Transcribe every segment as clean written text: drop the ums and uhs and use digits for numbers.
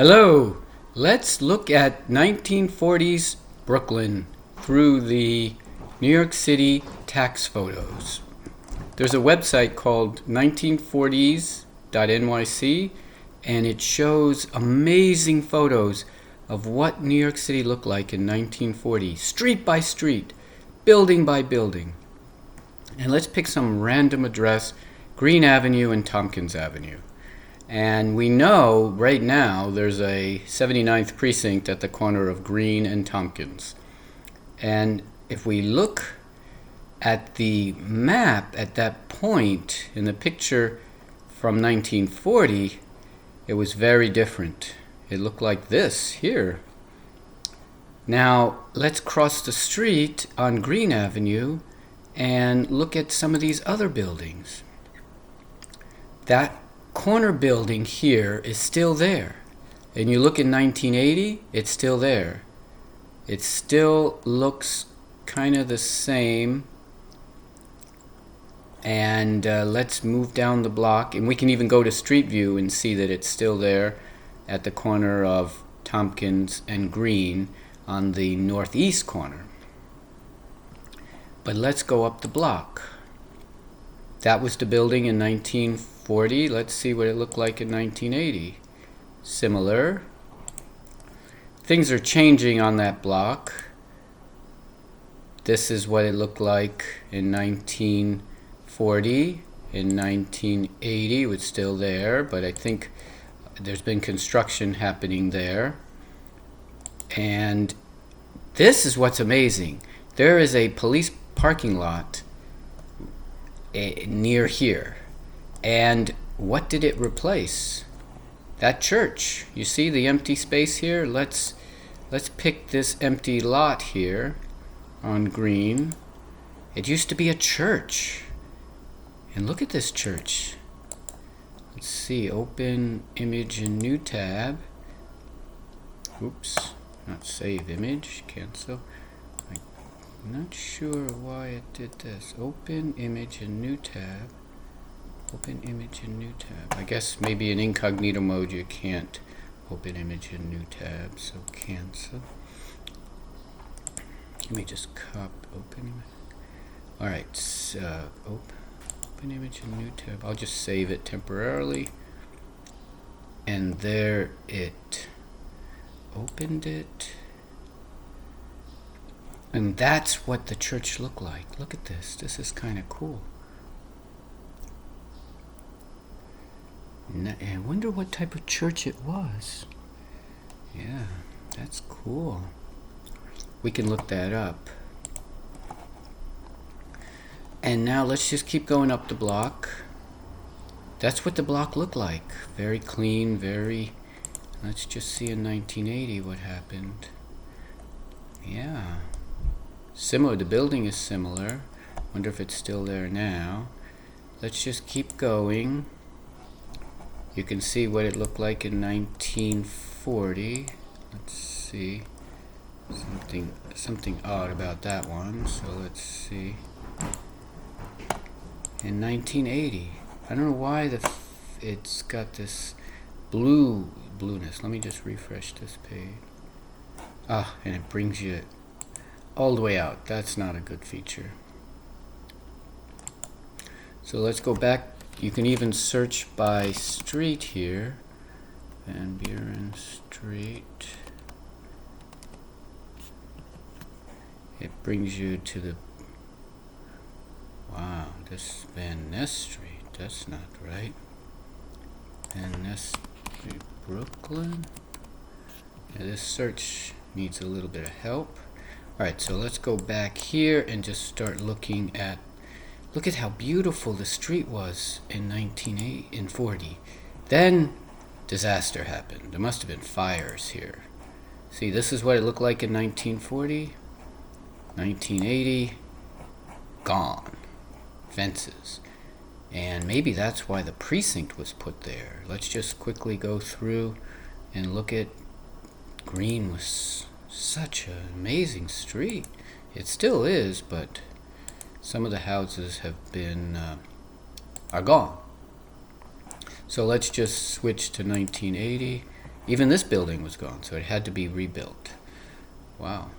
Hello, let's look at 1940s Brooklyn through the New York City tax photos. There's a website called 1940's.nyc and it shows amazing photos of what New York City looked like in 1940, street by street, building by building. And let's pick some random address, Green Avenue and Tompkins Avenue. And we know right now there's a 79th precinct at the corner of Green and Tompkins. And if we look at the map at that point in the picture from 1940, it was very different. It looked like this here. Now let's cross the street on Green Avenue and look at some of these other buildings. That corner building here is still there, and you look in 1980, it's still there. It still looks kind of the same. And let's move down the block, and we can even go to Street View and see that it's still there at the corner of Tompkins and Green on the northeast corner. But let's go up the block. That was the building in 1940. Let's see what it looked like in 1980. Similar. Things are changing on that block. This is what it looked like in 1940. In 1980, it was still there, but I think there's been construction happening there. And this is what's amazing. There is a police parking lot near here. And what did it replace? That church. You see the empty space here? Let's pick this empty lot here on Green. It used to be a church. And look at this church. Let's see, open image in new tab. Oops, not save image, cancel. I'm not sure why it did this. Open image in new tab. Open image in new tab. I guess maybe in incognito mode you can't open image in new tab, so cancel. Let me just open image. Alright, so open image in new tab. I'll just save it temporarily. And there it opened it. And that's what the church looked like. Look at this. This is kind of cool. I wonder what type of church it was. Yeah, that's cool. We can look that up. And now let's just keep going up the block. That's what the block looked like. Very clean, very... Let's just see in 1980 what happened. Yeah. Similar, the building is similar. Wonder if it's still there now. Let's just keep going. You can see what it looked like in 1940. Let's see. Something odd about that one. So let's see. In 1980. I don't know why it's got this blueness. Let me just refresh this page. Ah, and it brings you all the way out. That's not a good feature. So let's go back. You can even search by street here. Van Buren Street. It brings you to the... Wow, this Van Ness Street. That's not right. Van Ness Street, Brooklyn. Yeah, this search needs a little bit of help. Alright, so let's go back here and just start looking at... Look at how beautiful the street was in 1940. Then disaster happened. There must have been fires here. See, this is what it looked like in 1940. 1980, gone. Fences. And maybe that's why the precinct was put there. Let's just quickly go through and look at... Green was such an amazing street. It still is, but some of the houses have been are gone. So let's just switch to 1980. Even this building was gone, so it had to be rebuilt. Wow.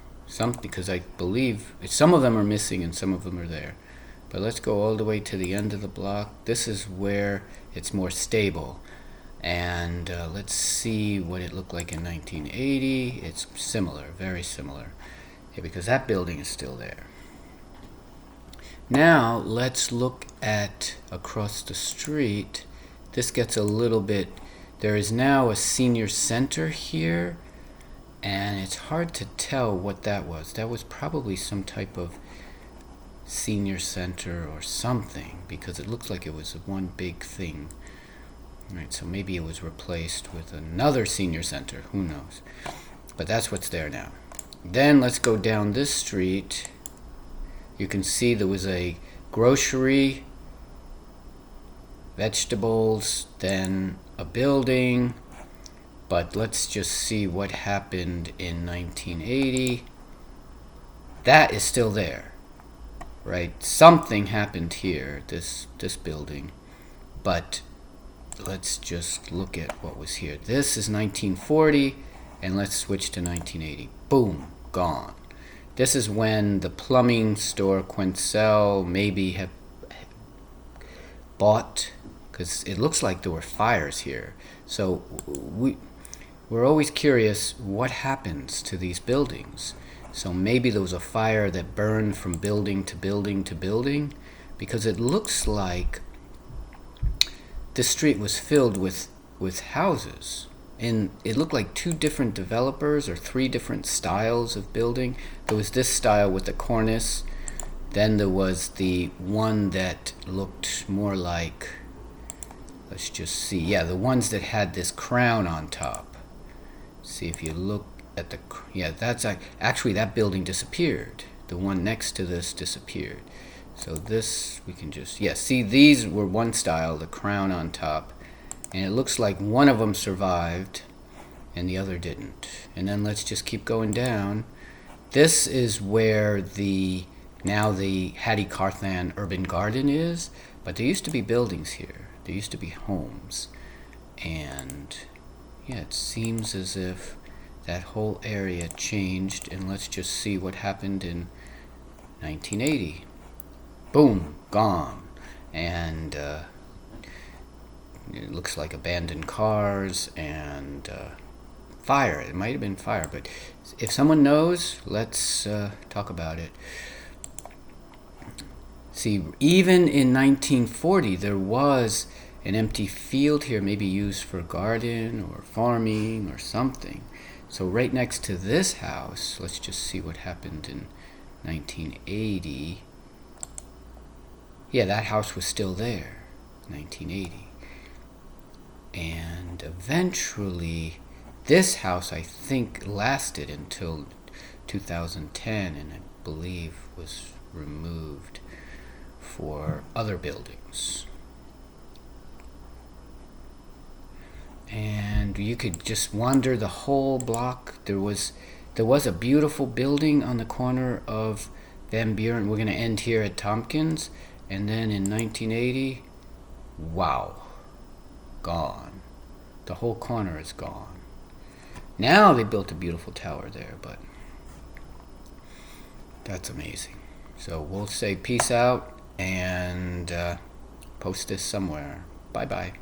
Because I believe some of them are missing and some of them are there. But let's go all the way to the end of the block. This is where it's more stable. And let's see what it looked like in 1980. It's similar, very similar. Yeah, because that building is still there. Now let's look at across the street. This gets a little bit, there is now a senior center here, and it's hard to tell what that was. That was probably some type of senior center or something, because it looks like it was one big thing. Right, so maybe it was replaced with another senior center, who knows. But that's what's there now. Then let's go down this street. You can see there was a grocery, vegetables, then a building. But let's just see what happened in 1980. That is still there, right? Something happened here, this building. But let's just look at what was here. This is 1940, and let's switch to 1980. Boom, gone. This is when the plumbing store Quencel maybe have bought, because it looks like there were fires here. So we're always curious what happens to these buildings. So maybe there was a fire that burned from building to building to building, because it looks like the street was filled with houses. And it looked like two different developers or three different styles of building. There was this style with the cornice. Then there was the one that looked more like, let's just see. Yeah, the ones that had this crown on top. See if you look at the, yeah, that's actually that building disappeared. The one next to this disappeared. So this, we can just, yeah, see these were one style, the crown on top. And it looks like one of them survived and the other didn't. And then let's just keep going down. This is where now the Hattie Carthan Urban Garden is. But there used to be buildings here. There used to be homes. And yeah, it seems as if that whole area changed. And let's just see what happened in 1980. Boom, gone. And it looks like abandoned cars and fire. It might have been fire, but if someone knows, let's talk about it. See, even in 1940, there was an empty field here, maybe used for garden or farming or something. So right next to this house, let's just see what happened in 1980. Yeah, that house was still there, 1980. And eventually, this house, I think, lasted until 2010, and I believe was removed for other buildings. And you could just wander the whole block. There was a beautiful building on the corner of Van Buren. We're going to end here at Tompkins. And then in 1980, wow. Gone. The whole corner is gone. Now they built a beautiful tower there, but that's amazing. So we'll say peace out and post this somewhere. Bye-bye.